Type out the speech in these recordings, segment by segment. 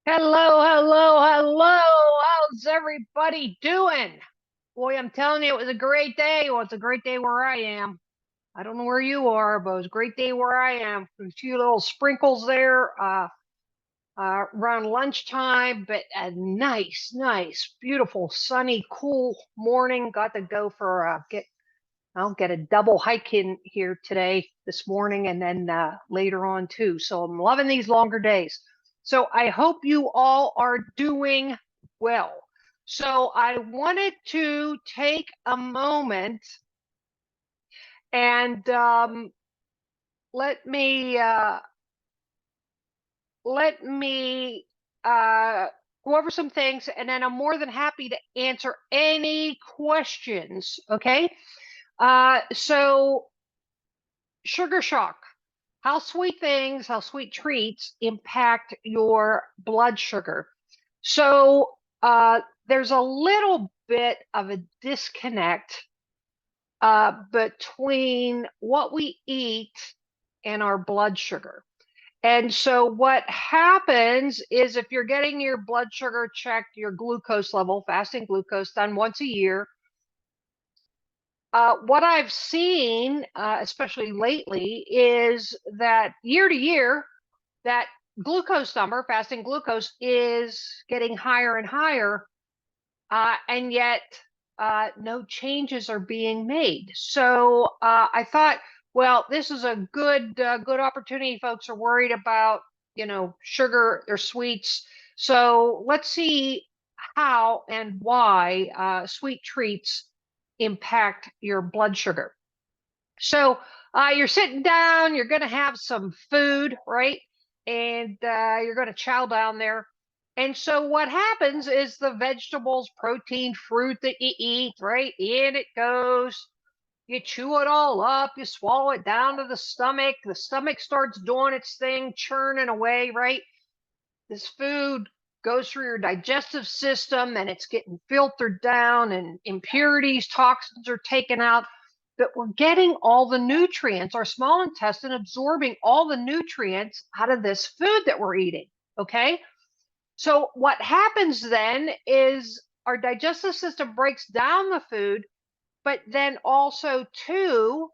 Hello, hello, hello. How's everybody doing? Boy, I'm telling you, it was a great day. Well, it's a great day where I am. I don't know where you are, but it was a great day where I am. A few little sprinkles there around lunchtime, but a nice, beautiful, sunny, cool morning. Got to go for I'll get a double hike in here today, this morning, and then later on too. So I'm loving these longer days. So I hope you all are doing well. So I wanted to take a moment and let me uh, let me go over some things, and then I'm more than happy to answer any questions. Okay. So sugar shock. How sweet treats impact your blood sugar. So there's a little bit of a disconnect between what we eat and our blood sugar. And so what happens is if you're getting your blood sugar checked, your glucose level, fasting glucose done once a year, what I've seen, especially lately, is that year to year, that glucose number, fasting glucose, is getting higher and higher, and yet no changes are being made. So I thought, well, this is a good opportunity. Folks are worried about, sugar or sweets. So let's see how and why sweet treats impact your blood sugar. So you're sitting down, you're going to have some food, right? And you're going to chow down there. And so what happens is the vegetables, protein, fruit that you eat, right? In it goes. You chew it all up, you swallow it down to the stomach. The stomach starts doing its thing, churning away, right? This food goes through your digestive system and it's getting filtered down, and impurities, toxins are taken out. But we're getting all the nutrients, our small intestine absorbing all the nutrients out of this food that we're eating. Okay. So what happens then is our digestive system breaks down the food, but then also too,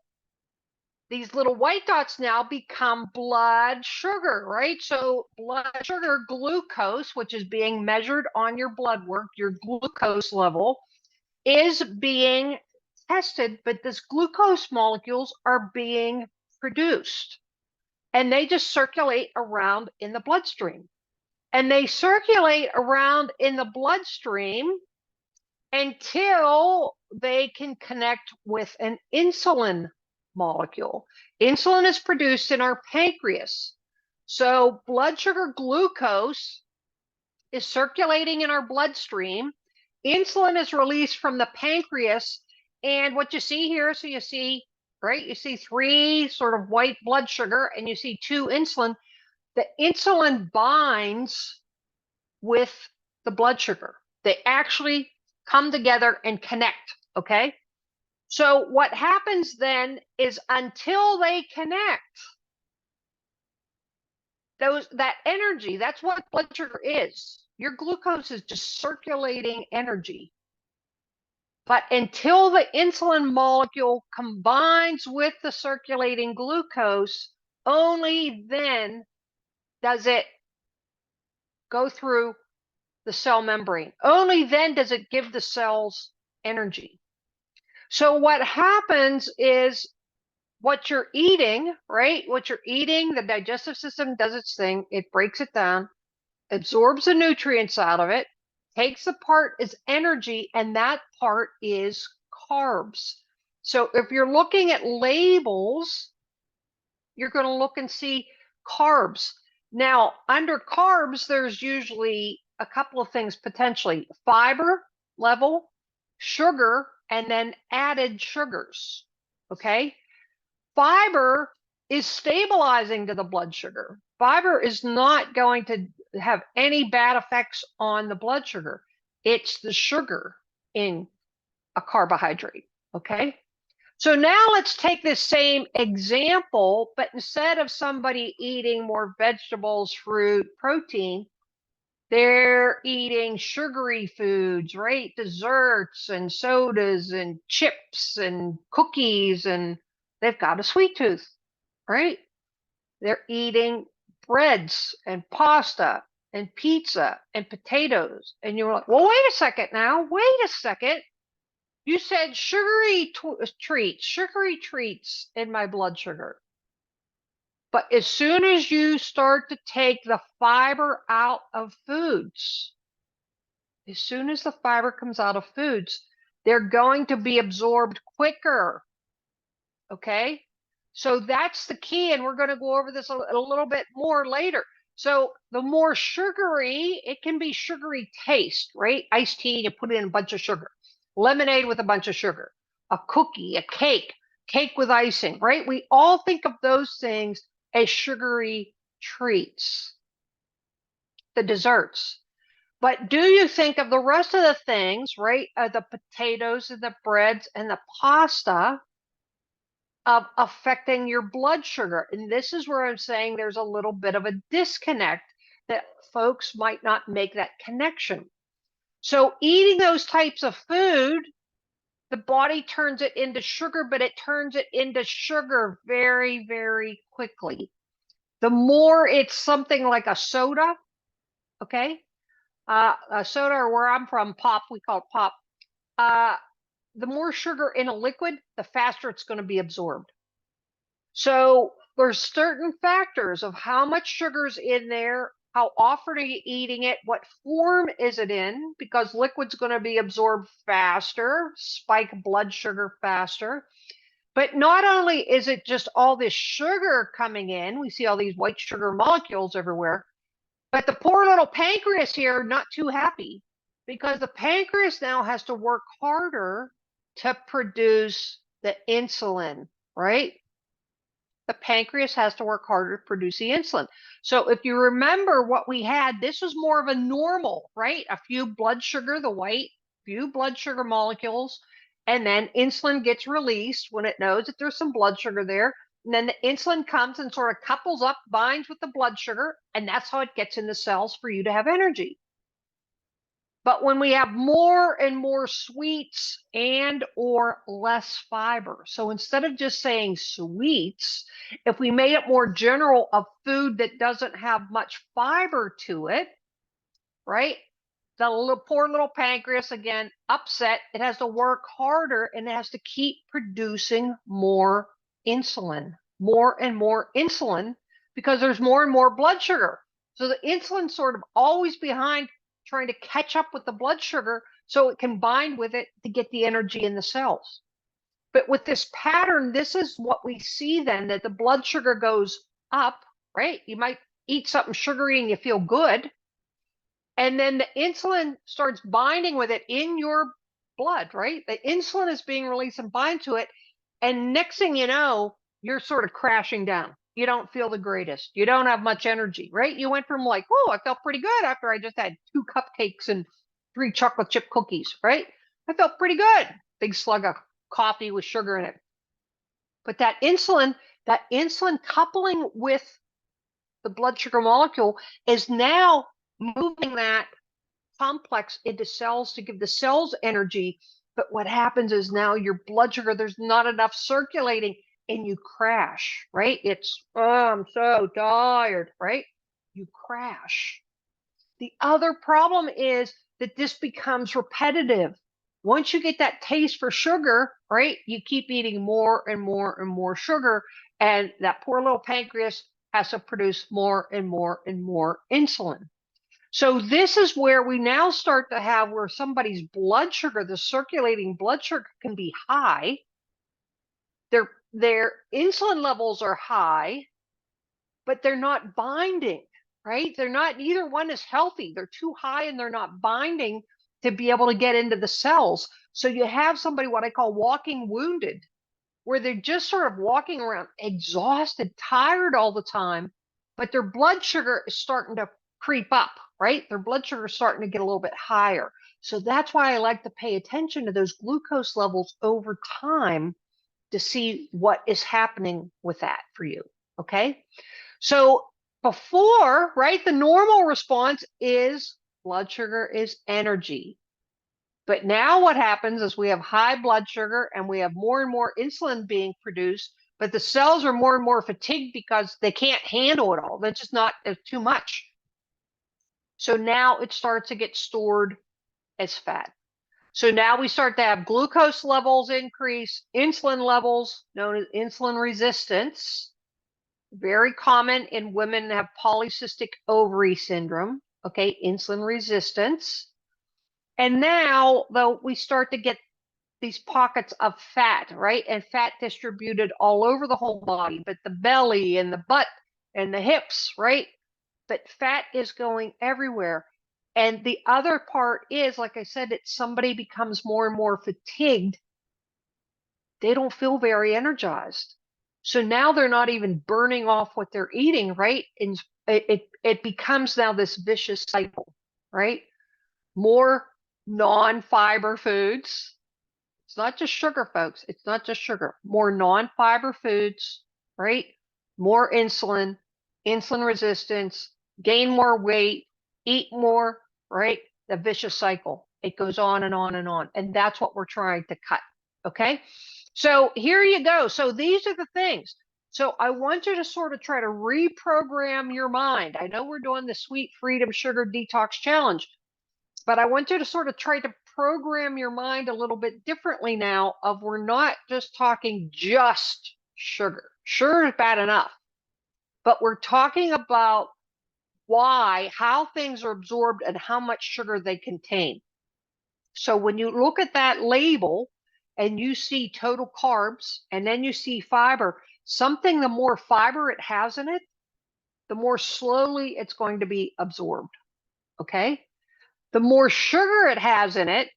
these little white dots now become blood sugar, right? So blood sugar glucose, which is being measured on your blood work, your glucose level, is being tested, but this glucose molecules are being produced, and they just circulate around in the bloodstream. And they circulate around in the bloodstream until they can connect with an insulin molecule. Insulin is produced in our pancreas. So blood sugar glucose is circulating in our bloodstream. Insulin is released from the pancreas. And what you see here, so you see, right, you see three sort of white blood sugar and you see two insulin. The insulin binds with the blood sugar. They actually come together and connect. Okay. So what happens then is until they connect, that energy, that's what blood sugar is. Your glucose is just circulating energy. But until the insulin molecule combines with the circulating glucose, only then does it go through the cell membrane. Only then does it give the cells energy. So what happens is what you're eating, right? What you're eating, the digestive system does its thing. It breaks it down, absorbs the nutrients out of it, takes the part as energy, and that part is carbs. So if you're looking at labels, you're going to look and see carbs. Now, under carbs, there's usually a couple of things potentially: fiber level, sugar, and then added sugars. Okay. Fiber is stabilizing to the blood sugar. Fiber is not going to have any bad effects on the blood sugar. It's the sugar in a carbohydrate. Okay. So now let's take this same example, but instead of somebody eating more vegetables, fruit, protein, They're eating sugary foods, right? Desserts and sodas and chips and cookies, and they've got a sweet tooth, right? They're eating breads and pasta and pizza and potatoes. And you're like, well, wait a second now. Wait a second. You said sugary treats in my blood sugar. But as soon as you start to take the fiber out of foods, as soon as the fiber comes out of foods, they're going to be absorbed quicker. Okay? So that's the key, and we're going to go over this a little bit more later. So the more sugary, it can be sugary taste, right? Iced tea, you put in a bunch of sugar. Lemonade with a bunch of sugar. A cookie, a cake with icing, right? We all think of those things as sugary treats, the desserts. But do you think of the rest of the things, right? The potatoes and the breads and the pasta of affecting your blood sugar. And this is where I'm saying there's a little bit of a disconnect that folks might not make that connection. So eating those types of food, the body turns it into sugar, but it turns it into sugar very, very quickly. The more it's something like a soda, okay? A soda, or where I'm from, pop, we call it pop. The more sugar in a liquid, the faster it's going to be absorbed. So there's certain factors of how much sugar's in there, how often are you eating it, what form is it in, because liquid's going to be absorbed faster, spike blood sugar faster. But not only is it just all this sugar coming in, we see all these white sugar molecules everywhere, but the poor little pancreas here, not too happy, because the pancreas now has to work harder to produce the insulin, right? The pancreas has to work harder to produce the insulin. So if you remember what we had, this was more of a normal, right? A few blood sugar, the white, few blood sugar molecules, and then insulin gets released when it knows that there's some blood sugar there. And then the insulin comes and sort of couples up, binds with the blood sugar, and that's how it gets in the cells for you to have energy. But when we have more and more sweets and or less fiber, so instead of just saying sweets, if we made it more general of food that doesn't have much fiber to it, right? The poor little pancreas, again, upset, it has to work harder and it has to keep producing more insulin, more and more insulin, because there's more and more blood sugar. So the insulin's sort of always behind, trying to catch up with the blood sugar so it can bind with it to get the energy in the cells. But with this pattern, this is what we see then, that the blood sugar goes up, right? You might eat something sugary and you feel good. And then the insulin starts binding with it in your blood, right? The insulin is being released and bind to it. And next thing you know, you're sort of crashing down. You don't feel the greatest. You don't have much energy, right? You went from like, oh, I felt pretty good after I just had 2 cupcakes and 3 chocolate chip cookies, right? I felt pretty good. Big slug of coffee with sugar in it. But that insulin coupling with the blood sugar molecule is now moving that complex into cells to give the cells energy. But what happens is now your blood sugar, there's not enough circulating and you crash, right? It's, oh, I'm so tired, right? You crash. The other problem is that this becomes repetitive. Once you get that taste for sugar, right, you keep eating more and more and more sugar, and that poor little pancreas has to produce more and more and more insulin. So this is where we now start to have where somebody's blood sugar, the circulating blood sugar, can be high. Their insulin levels are high, but they're not binding, right? They're not, neither one is healthy. They're too high and they're not binding to be able to get into the cells. So you have somebody, what I call walking wounded, where they're just sort of walking around exhausted, tired all the time, but their blood sugar is starting to creep up, right? Their blood sugar is starting to get a little bit higher. So that's why I like to pay attention to those glucose levels over time to see what is happening with that for you, okay? So before, right, the normal response is Blood sugar is energy. But now what happens is we have high blood sugar and we have more and more insulin being produced, but the cells are more and more fatigued because they can't handle it all. That's just not too much. So now it starts to get stored as fat. So now we start to have glucose levels increase, insulin levels, known as insulin resistance, very common in women that have polycystic ovary syndrome, okay, insulin resistance. And now, though, we start to get these pockets of fat, right? And fat distributed all over the whole body, but the belly and the butt and the hips, right? But fat is going everywhere. And the other part is, like I said, that somebody becomes more and more fatigued. They don't feel very energized. So now they're not even burning off what they're eating, right? And it becomes now this vicious cycle, right? More non-fiber foods. It's not just sugar, folks. It's not just sugar. More non-fiber foods, right? More insulin, insulin resistance, gain more weight, eat more, right? The vicious cycle. It goes on and on and on. And that's what we're trying to cut. Okay. So here you go. So these are the things. So I want you to sort of try to reprogram your mind. I know we're doing the Sweet Freedom Sugar Detox Challenge, but I want you to sort of try to program your mind a little bit differently now of we're not just talking just sugar. Sugar is bad enough, but we're talking about why, how things are absorbed and how much sugar they contain. So when you look at that label and you see total carbs and then you see fiber, something, the more fiber it has in it, the more slowly it's going to be absorbed. Okay. The more sugar it has in it,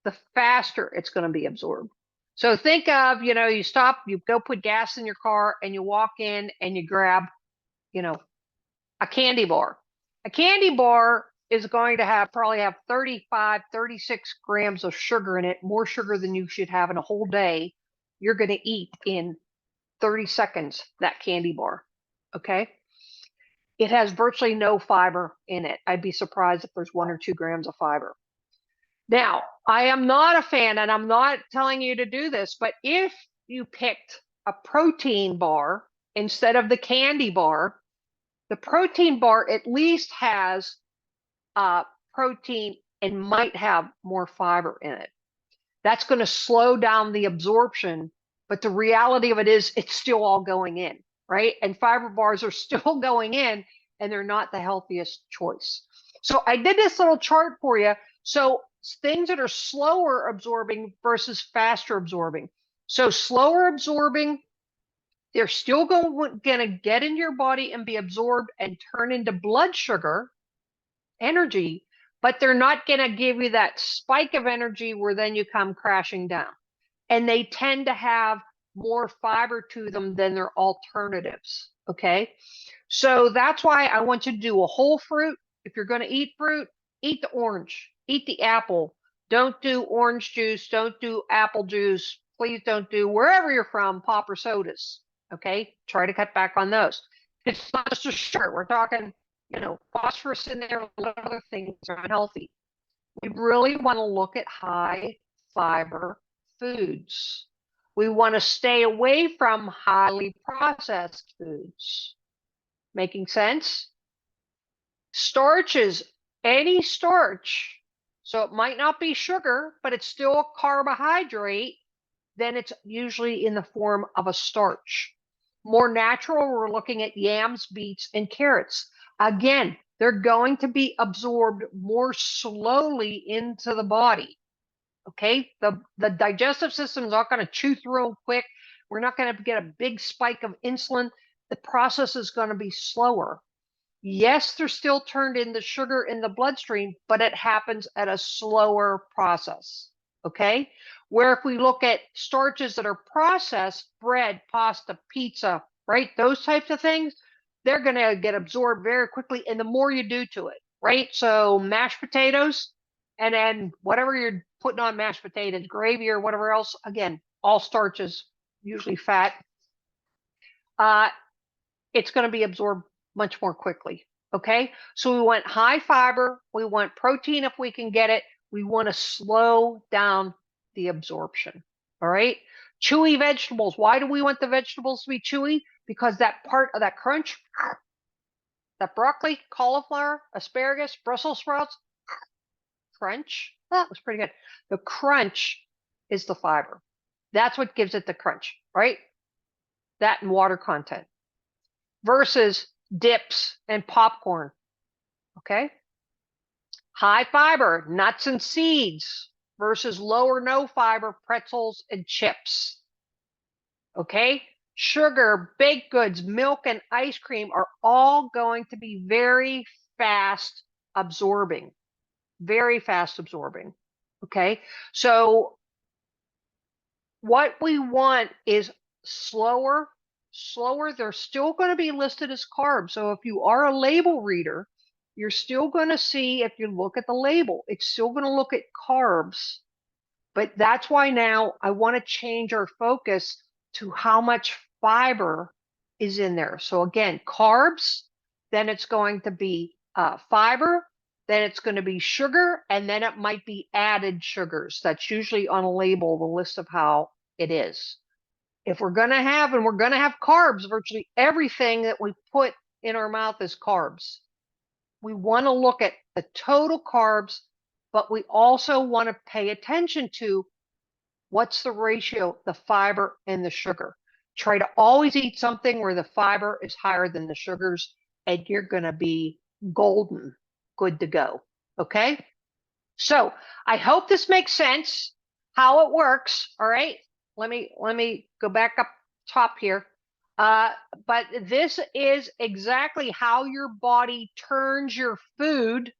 the faster it's going to be absorbed. So think of, you stop, you go put gas in your car and you walk in and you grab, a candy bar. A candy bar is going to probably have 35, 36 grams of sugar in it, more sugar than you should have in a whole day. You're going to eat in 30 seconds, that candy bar. Okay. It has virtually no fiber in it. I'd be surprised if there's 1 or 2 grams of fiber. Now, I am not a fan, and I'm not telling you to do this, but if you picked a protein bar instead of the candy bar, the protein bar at least has protein and might have more fiber in it. That's going to slow down the absorption, but the reality of it is it's still all going in, right? And fiber bars are still going in, and they're not the healthiest choice. So I did this little chart for you. So things that are slower absorbing versus faster absorbing. So slower absorbing, they're still going to get in your body and be absorbed and turn into blood sugar, energy, but they're not going to give you that spike of energy where then you come crashing down. And they tend to have more fiber to them than their alternatives. Okay. So that's why I want you to do a whole fruit. If you're going to eat fruit, eat the orange, eat the apple. Don't do orange juice. Don't do apple juice. Please don't do, wherever you're from, pop or sodas. Okay. Try to cut back on those. It's not just a sugar. We're talking, phosphorus in there, a lot of other things are unhealthy. We really want to look at high fiber foods. We want to stay away from highly processed foods. Making sense? Starches, any starch. So it might not be sugar, but it's still a carbohydrate. Then it's usually in the form of a starch. More natural, we're looking at yams, beets, and carrots. Again, they're going to be absorbed more slowly into the body. Okay, the digestive system is not going to chew through them quick. We're not going to get a big spike of insulin. The process is going to be slower. Yes, they're still turned into sugar in the bloodstream, but it happens at a slower process. Okay, where if we look at starches that are processed, bread, pasta, pizza, right, those types of things, they're going to get absorbed very quickly. And the more you do to it, right? So mashed potatoes, and then whatever you're putting on mashed potatoes, gravy or whatever else, again, all starches, usually fat, it's going to be absorbed much more quickly. Okay, so we want high fiber, we want protein if we can get it, we want to slow down the absorption. All right, chewy vegetables. Why do we want the vegetables to be chewy? Because that part of that crunch, that broccoli, cauliflower, asparagus, Brussels sprouts, crunch, that was pretty good. The crunch is the fiber. That's what gives it the crunch, right? That and water content versus dips and popcorn. Okay. High fiber, nuts and seeds versus low or no fiber pretzels and chips. Okay. Sugar, baked goods, milk, and ice cream are all going to be very fast absorbing. Very fast absorbing. Okay. So what we want is slower. They're still going to be listed as carbs. So if you are a label reader, you're still going to see, if you look at the label, it's still going to look at carbs. But that's why now I want to change our focus to how much fiber is in there. So again, carbs, then it's going to be fiber, then it's going to be sugar, and then it might be added sugars. That's usually on a label, the list of how it is. If we're going to have, and we're going to have carbs, virtually everything that we put in our mouth is carbs. We want to look at the total carbs, but we also want to pay attention to what's the ratio, the fiber and the sugar. Try to always eat something where the fiber is higher than the sugars, and you're going to be golden, good to go. Okay? So I hope this makes sense, how it works. All right. Let me go back up top here. But this is exactly how your body turns your food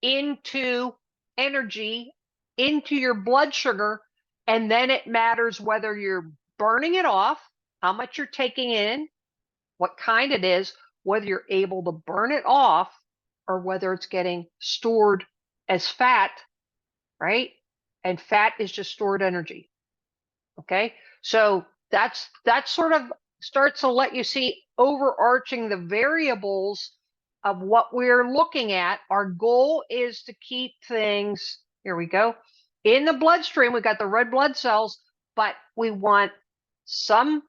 into energy, into your blood sugar, and then it matters whether you're burning it off, how much you're taking in, what kind it is, whether you're able to burn it off, or whether it's getting stored as fat, right? And fat is just stored energy. Okay, so that's sort of starts to let you see overarching the variables of what we're looking at. Our goal is to keep things, here we go, in the bloodstream. We got the red blood cells, but we want some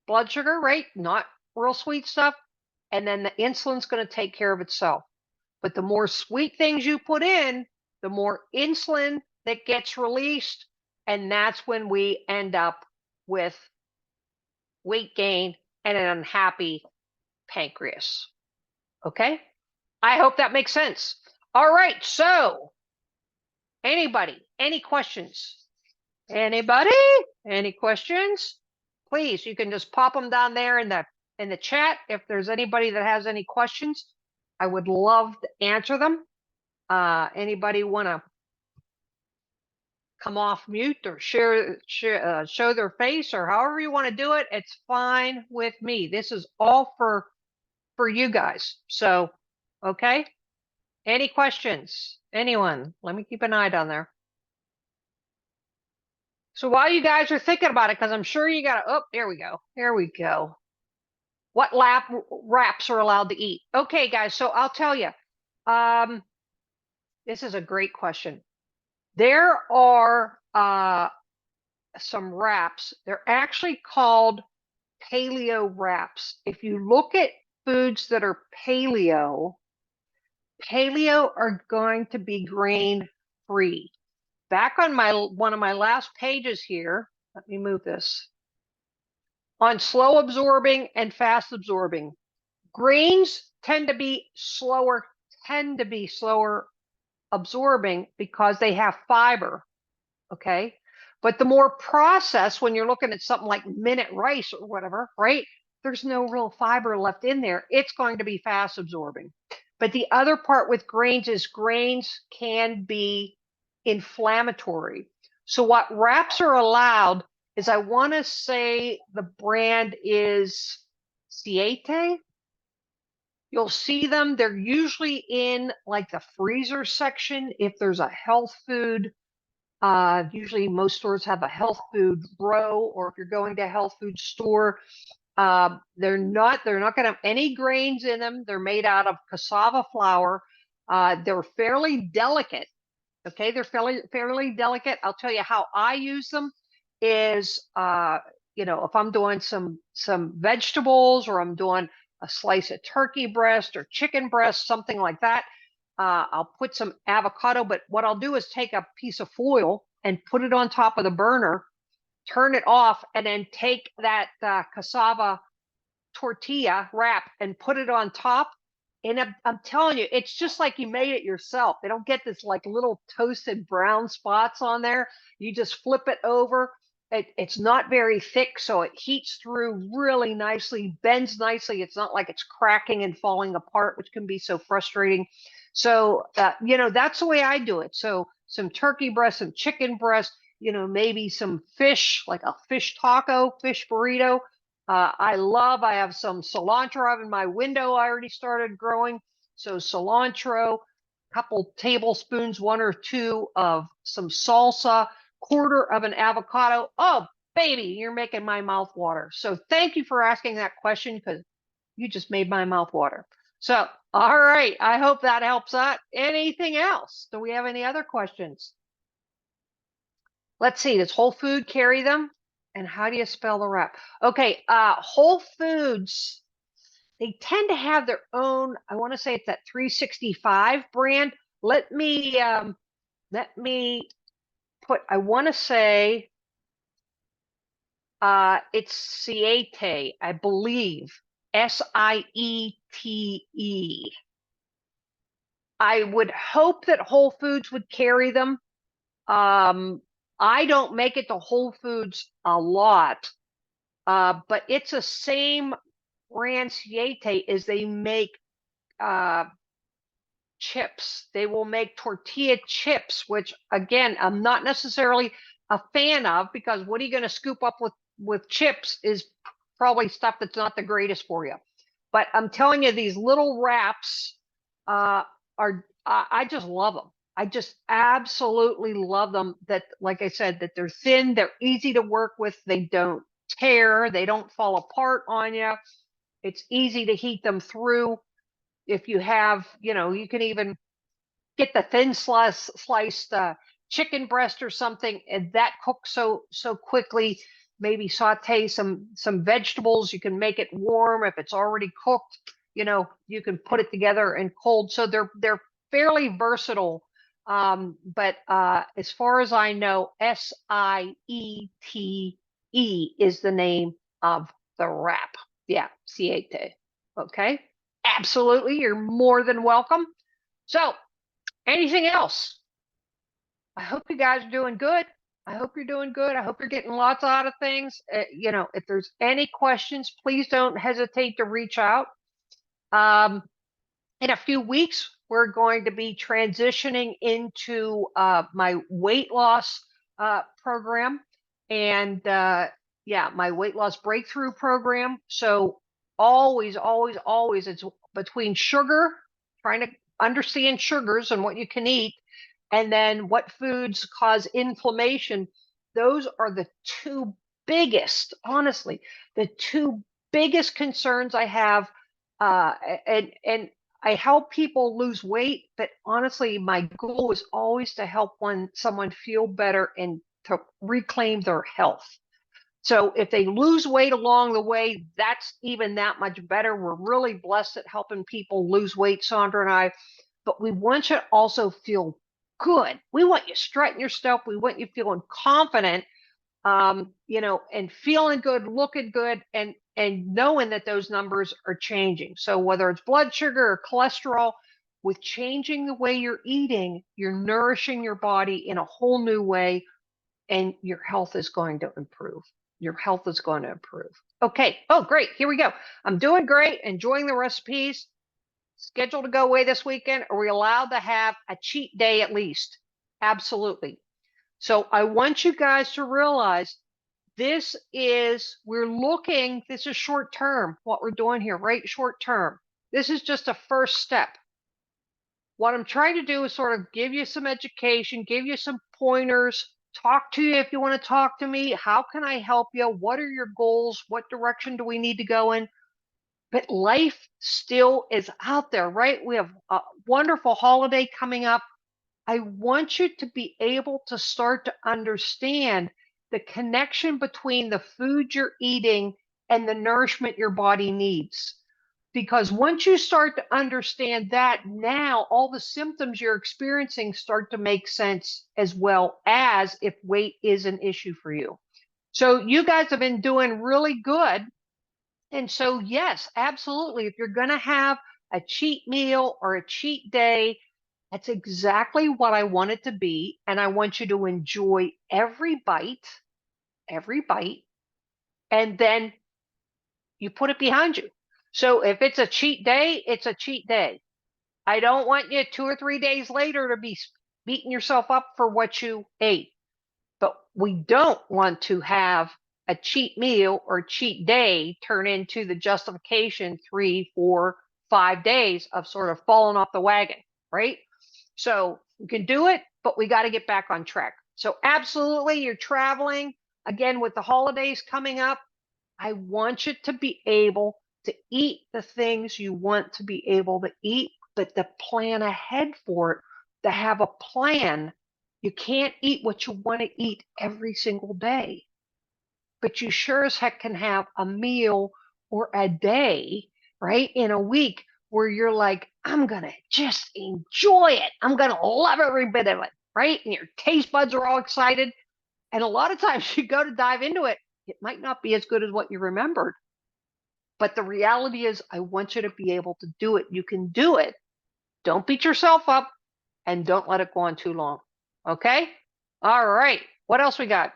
blood sugar, right? Not real sweet stuff. And then the insulin's going to take care of itself. But the more sweet things you put in, the more insulin that gets released. And that's when we end up with weight gain and an unhappy pancreas. Okay? I hope that makes sense. All right. So, anybody, any questions? Anybody? Any questions? Please, you can just pop them down there in the chat. If there's anybody that has any questions, I would love to answer them. Anybody want to come off mute or show their face, or however you want to do it, it's fine with me. This is all for you guys. So, okay. Any questions? Anyone? Let me keep an eye down there. So while you guys are thinking about it, because I'm sure you got to, oh, there we go. Here we go. What wraps are allowed to eat? Okay, guys, so I'll tell you. This is a great question. There are some wraps. They're actually called paleo wraps. If you look at foods that are paleo are going to be grain free. Back on one of my last pages here, let me move this. On slow absorbing and fast absorbing. Grains tend to be slower absorbing because they have fiber. Okay. But the more processed, when you're looking at something like minute rice or whatever, right? There's no real fiber left in there. It's going to be fast absorbing. But the other part with grains is grains can be inflammatory. So what wraps are allowed is, I want to say the brand is Siete. You'll see them. They're usually in like the freezer section. If there's a health food, usually most stores have a health food row, or if you're going to a health food store, They're not going to have any grains in them. They're made out of cassava flour. They're fairly delicate. Okay, they're fairly delicate. I'll tell you how I use them is if I'm doing some vegetables, or I'm doing a slice of turkey breast or chicken breast, something like that. I'll put some avocado, but what I'll do is take a piece of foil and put it on top of the burner, turn it off, and then take that cassava tortilla wrap and put it on top. And I'm telling you, it's just like you made it yourself. They don't get this like little toasted brown spots on there. You just flip it over. It's not very thick, so it heats through really nicely, bends nicely. It's not like it's cracking and falling apart, which can be so frustrating. So, that's the way I do it. So some turkey breast, some chicken breast, maybe some fish, like a fish taco, fish burrito. I have some cilantro in my window. I already started growing. So cilantro, couple tablespoons, 1 or 2 of some salsa, quarter of an avocado. Oh, baby, you're making my mouth water. So thank you for asking that question, because you just made my mouth water. So, all right. I hope that helps out. Anything else? Do we have any other questions? Let's see. Does Whole Food carry them? And how do you spell the wrap? Okay, Whole Foods, they tend to have their own, I want to say it's that 365 brand. Let me put, I want to say it's Siete, I believe. Siete. I would hope that Whole Foods would carry them. I don't make it to Whole Foods a lot, but it's the same brand Siete is they make chips. They will make tortilla chips, which again, I'm not necessarily a fan of, because what are you going to scoop up with chips is probably stuff that's not the greatest for you. But I'm telling you, these little wraps I just love them. I just absolutely love them. That, like I said, that they're thin, they're easy to work with, they don't tear, they don't fall apart on you. It's easy to heat them through. If you have, you can even get the thin sliced chicken breast or something, and that cooks so quickly. Maybe saute some vegetables. You can make it warm if it's already cooked. You can put it together and cold. So they're fairly versatile. But as far as I know, Siete is the name of the wrap. Yeah, Siete. Okay. Absolutely. You're more than welcome. So, anything else? I hope you guys are doing good. I hope you're doing good. I hope you're getting lots out of things. If there's any questions, please don't hesitate to reach out. In a few weeks, we're going to be transitioning into my weight loss program, and my weight loss breakthrough program. So always, it's between sugar, trying to understand sugars and what you can eat, and then what foods cause inflammation. Those are the two biggest, honestly, the two biggest concerns I have. And I help people lose weight, but honestly, my goal is always to help someone feel better and to reclaim their health. So if they lose weight along the way, that's even that much better. We're really blessed at helping people lose weight, Sandra and I, but we want you to also feel good. We want you strutting your stuff. We want you feeling confident, and feeling good, looking good, and knowing that those numbers are changing. So whether it's blood sugar or cholesterol, with changing the way you're eating, you're nourishing your body in a whole new way, and your health is going to improve. Your health is going to improve. Okay. Oh, great. Here we go. I'm doing great. Enjoying the recipes. Scheduled to go away this weekend. Are we allowed to have a cheat day at least? Absolutely. So I want you guys to realize this is short term, what we're doing here, right? Short term. This is just a first step. What I'm trying to do is sort of give you some education, give you some pointers talk to you if you want to talk to me. How can I help you? What are your goals? What direction do we need to go in? But life still is out there, right? We have a wonderful holiday coming up. I want you to be able to start to understand the connection between the food you're eating and the nourishment your body needs. Because once you start to understand that, now all the symptoms you're experiencing start to make sense, as well as if weight is an issue for you. So you guys have been doing really good. And so, yes, absolutely. If you're going to have a cheat meal or a cheat day, that's exactly what I want it to be. And I want you to enjoy every bite, and then you put it behind you. So if it's a cheat day, it's a cheat day. I don't want you 2 or 3 days later to be beating yourself up for what you ate. But we don't want to have a cheat meal or cheat day turn into the justification 3, 4, 5 days of sort of falling off the wagon, right? So we can do it, but we got to get back on track. So absolutely, you're traveling again with the holidays coming up. I want you to be able to eat the things you want to be able to eat, but to plan ahead for it, to have a plan. You can't eat what you want to eat every single day, but you sure as heck can have a meal or a day, right, in a week where you're like, I'm going to just enjoy it. I'm going to love every bit of it, right? And your taste buds are all excited. And a lot of times you go to dive into it, it might not be as good as what you remembered. But the reality is, I want you to be able to do it. You can do it. Don't beat yourself up and don't let it go on too long. Okay? All right. What else we got?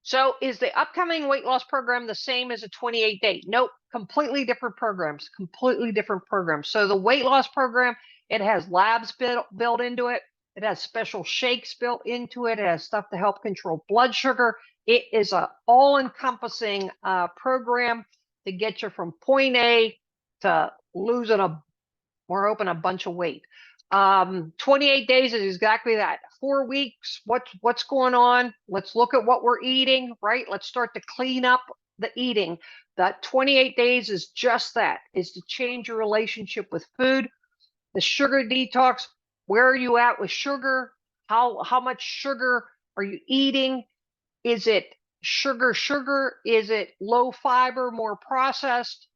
So is the upcoming weight loss program the same as a 28-day? Nope, completely different programs, completely different programs. So the weight loss program, it has labs built into it. It has special shakes built into it. It has stuff to help control blood sugar. It is a all-encompassing program to get you from point A to losing we're hoping a bunch of weight. 28 days is exactly that. 4 weeks, what's going on? Let's look at what we're eating, right? Let's start to clean up the eating. That 28 days is just that, is to change your relationship with food. The sugar detox, where are you at with sugar? How much sugar are you eating? Is it sugar? Is it low fiber, more processed?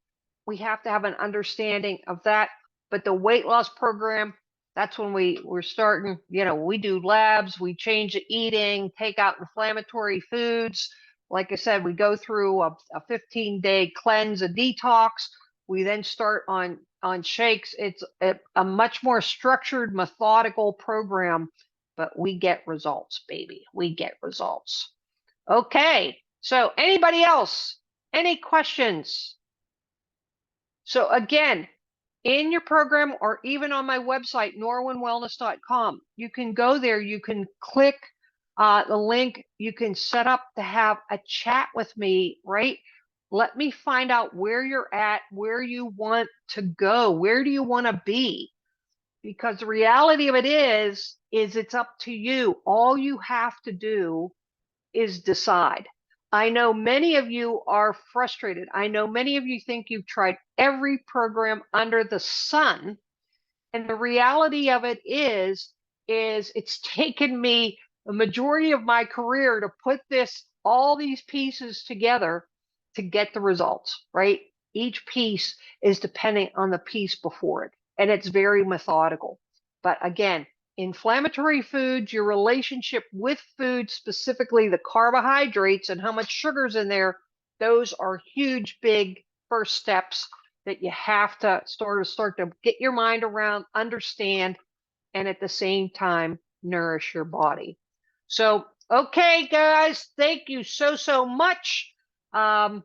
We have to have an understanding of that. But the weight loss program, that's when we're starting, we do labs, we change the eating, take out inflammatory foods. Like I said, we go through a 15-day cleanse, a detox. We then start on shakes. It's a much more structured, methodical program, but we get results, baby. We get results. Okay, so anybody else? Any questions? So again, in your program or even on my website, norwinwellness.com, you can go there, you can click the link, you can set up to have a chat with me, right? Let me find out where you're at, where you want to go, where do you want to be? Because the reality of it is it's up to you. All you have to do is decide. I know many of you are frustrated. I know many of you think you've tried every program under the sun. And the reality of it is it's taken me the majority of my career to put all these pieces together to get the results, right? Each piece is depending on the piece before it, and it's very methodical. But again, inflammatory foods, your relationship with food, specifically the carbohydrates and how much sugar's in there, those are huge, big first steps that you have to start to get your mind around, understand, and at the same time, nourish your body. So, okay, guys, thank you so much. Again,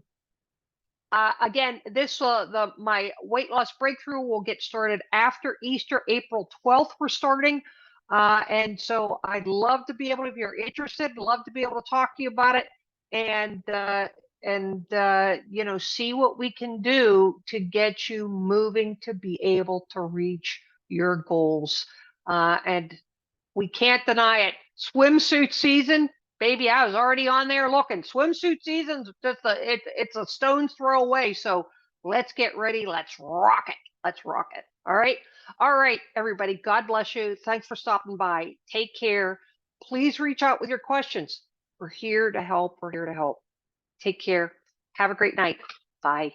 my weight loss breakthrough will get started after Easter, April 12th. We're starting. And so I'd love to be able, if you're interested, love to be able to talk to you about it and see what we can do to get you moving to be able to reach your goals. And We can't deny it. Swimsuit season, baby, I was already on there looking. Swimsuit season's just it's a stone's throw away. So let's get ready. Let's rock it. Let's rock it. All right. All right, everybody. God bless you. Thanks for stopping by. Take care. Please reach out with your questions. We're here to help. We're here to help. Take care. Have a great night. Bye.